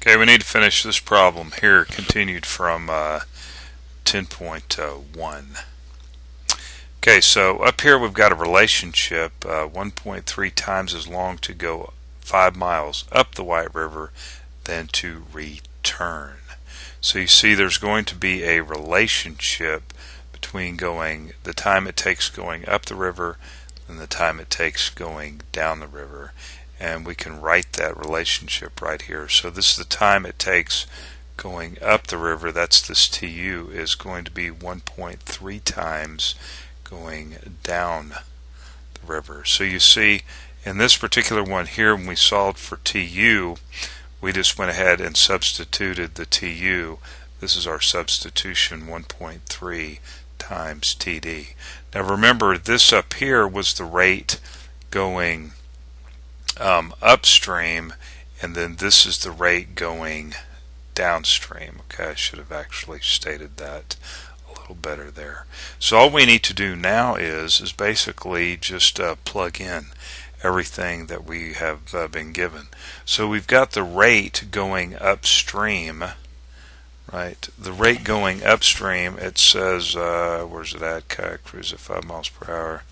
Okay, we need to finish this problem here, continued from 10.1. Okay, so up here we've got a relationship, 1.3 times as long to go 5 miles up the White River than to return. So you see there's going to be a relationship between the time it takes going up the river and the time it takes going down the river. And we can write that relationship right here. So this is the time it takes going up the river, that's this TU, is going to be 1.3 times going down the river. So you see in this particular one here, when we solved for TU, we just went ahead and substituted the TU. This is our substitution, 1.3 times TD. Now remember, this up here was the rate going upstream, and then this is the rate going downstream. Okay, I should have actually stated that a little better there. So all we need to do now is basically just plug in everything that we have been given. So we've got the rate going upstream, right? The rate going upstream, it says, where's it at? Kayak cruise at 5 miles per hour.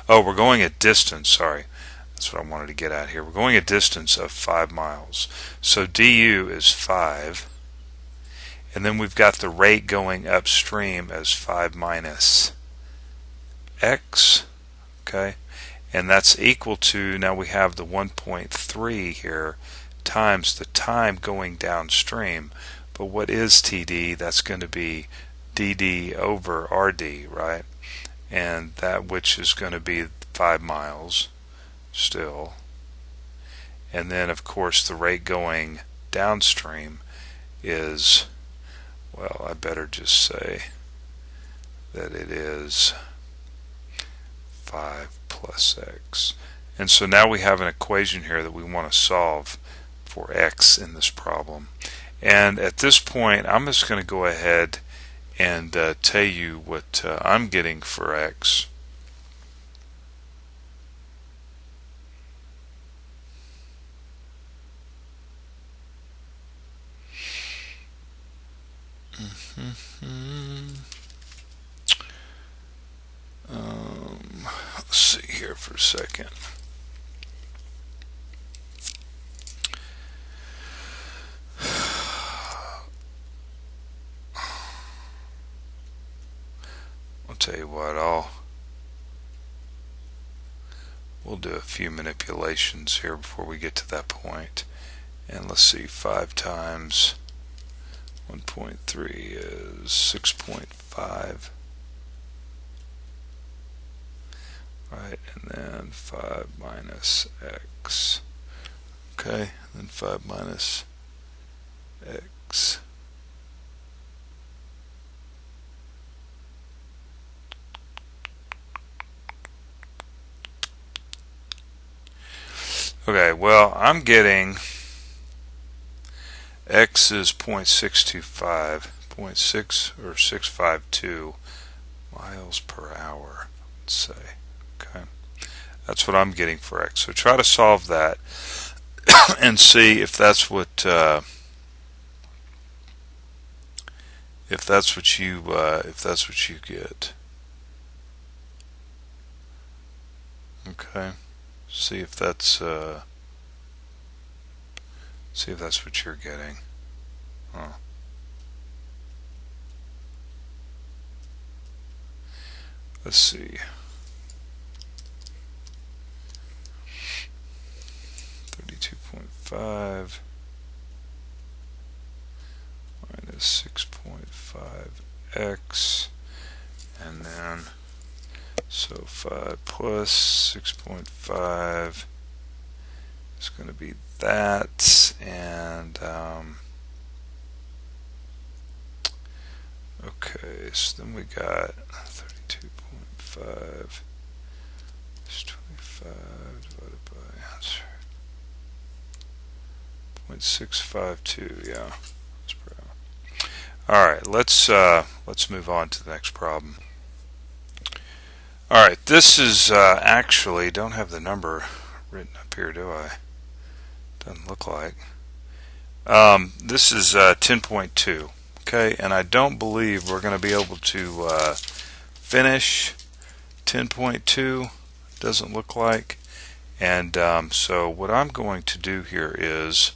Oh, we're going a distance, sorry. That's what I wanted to get at here. We're going a distance of 5 miles. So du is 5. And then we've got the rate going upstream as 5 minus x. Okay. And that's equal to, now we have the 1.3 here times the time going downstream. But what is TD? That's going to be dd over rd, right? And that which is going to be 5 miles still. And then of course the rate going downstream is, well, I better just say that it is 5 plus x. And so now we have an equation here that we want to solve for x in this problem. And at this point I'm just going to go ahead and tell you what I'm getting for x. Let's see here for a second. I'll tell you what, we'll do a few manipulations here before we get to that point. And let's see, 5 times 1.3 is 6.5. Right, and then 5 minus x. Okay, and then 5 minus x. Okay, well, I'm getting x is 0.625, 0.6 or 652 miles per hour, let's say. Okay, that's what I'm getting for x. So try to solve that and see if that's what you get. Okay, see if that's what you're getting. Huh. Let's see. 32.5 minus 6.5x, and then so 5 plus 6.5 is going to be that, and okay, so then we got 32.5 is 25 divided by 0.652, yeah. Alright, let's move on to the next problem. Alright, this is actually, don't have the number written up here, do I? Doesn't look like. This is 10.2. Okay, and I don't believe we're going to be able to finish 10.2. Doesn't look like. And so what I'm going to do here is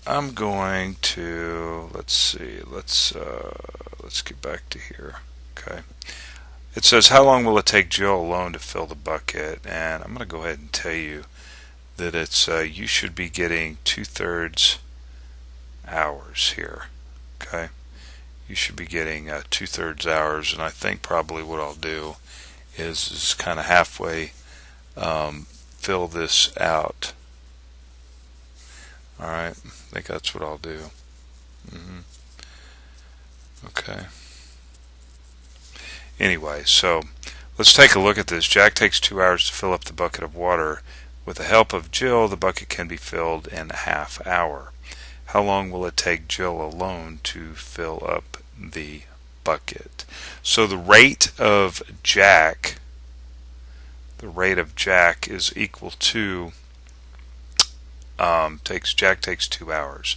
I'm going to, let's see, let's get back to here. Okay. It says, how long will it take Jill alone to fill the bucket? And I'm going to go ahead and tell you that it's you should be getting 2/3 hours here. Okay, you should be getting 2/3 hours, and I think probably what I'll do is kind of halfway fill this out. All right, I think that's what I'll do. Okay. Anyway, so let's take a look at this. Jack takes 2 hours to fill up the bucket of water. With the help of Jill, the bucket can be filled in a half hour. How long will it take Jill alone to fill up the bucket? So the rate of Jack is equal to Jack takes 2 hours,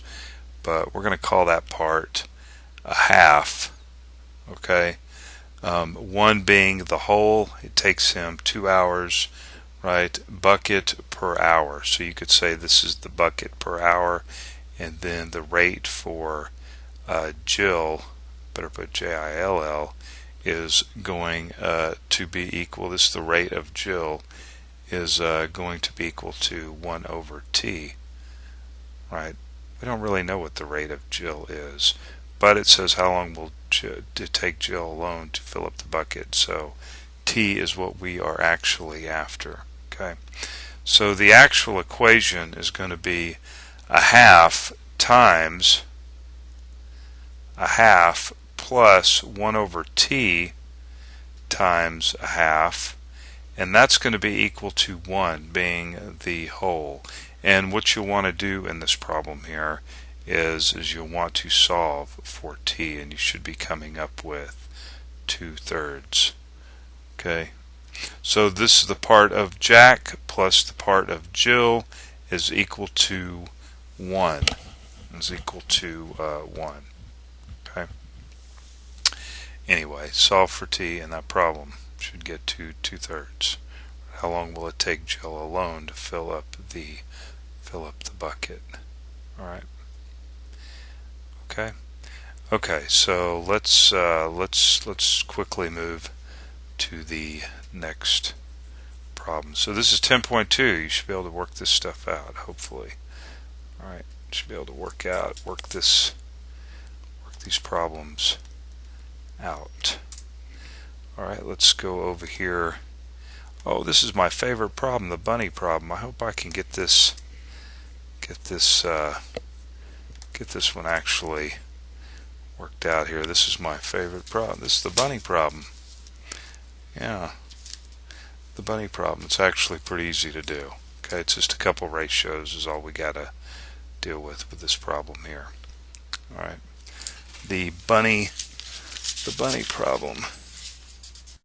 but we're going to call that part a half. Okay. 1 being the whole, it takes him 2 hours, right? Bucket per hour. So you could say this is the bucket per hour, and then the rate for Jill, better put Jill, is going to be equal, this is the rate of Jill, is going to be equal to 1 over t, right? We don't really know what the rate of Jill is, but it says how long will it take Jill alone to fill up the bucket, so t is what we are actually after. Okay, so the actual equation is going to be a half times a half plus 1 over t times a half, and that's going to be equal to 1 being the whole. And what you'll want to do in this problem here is you'll want to solve for t, and you should be coming up with 2/3. Okay, so this is the part of Jack plus the part of Jill is equal to 1. Is equal to 1. Okay. Anyway, solve for t, and that problem should get to 2/3. How long will it take Jill alone to fill up the bucket? All right. Okay. Okay. So let's quickly move to the next problem. So this is 10.2. You should be able to work this stuff out, hopefully. All right. You should be able to work these problems out. All right. Let's go over here. Oh, this is my favorite problem, the bunny problem. I hope I can get this one actually worked out here. This is my favorite problem. This is the bunny problem. Yeah, the bunny problem. It's actually pretty easy to do. Okay, it's just a couple ratios is all we gotta deal with this problem here. All right, the bunny problem.